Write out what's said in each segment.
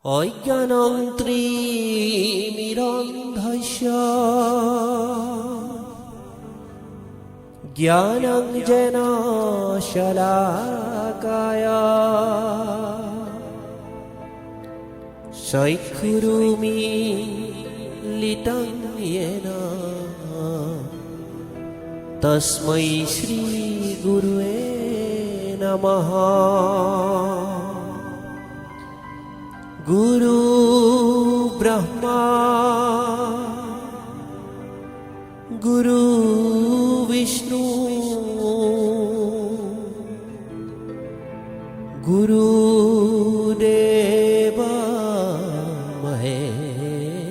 অজ্ঞানং ত্রিমিরন্ধস্য জ্ঞানং যেন শলাকায়া চক্ষুরুমিলিतं येन তস্मै শ্রী গুরুবে নমঃ। गुरु ब्रह्मा गुरु विष्णु गुरुदेव महेश्वरा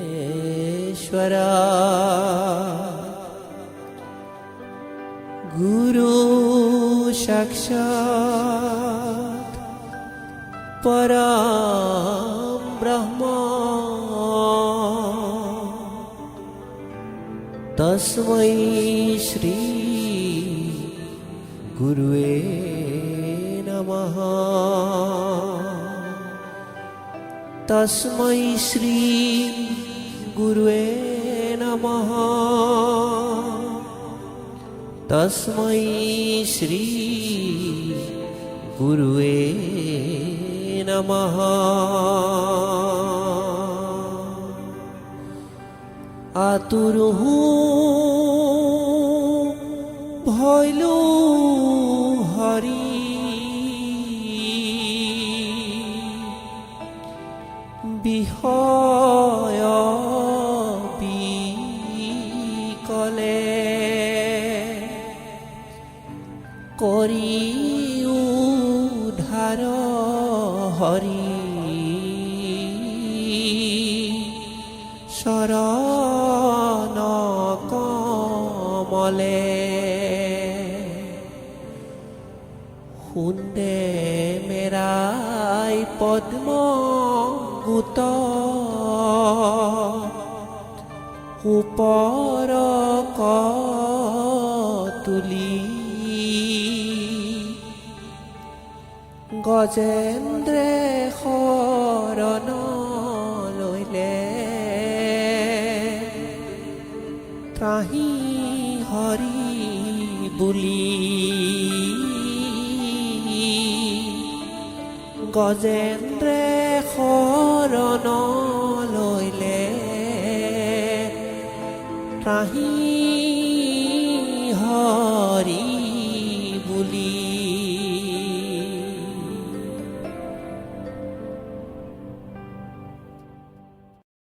गुरु साक्षात् परम ब्रह्मा तस्मै श्री गुरुवे नमः। तस्मै श्री गुरुवे नमः। तस्मै श्री गुरुवे नमः। आतुर हूँ भयलु हरि विषय विकले करि उद्धार हरि शरण कमले हुंदे मेराय पद्म गुत ऊपर तुली गजेन्द्रे शरण लैले त्राही हरि बुली गजेन्द्रे शरण लैले त्राही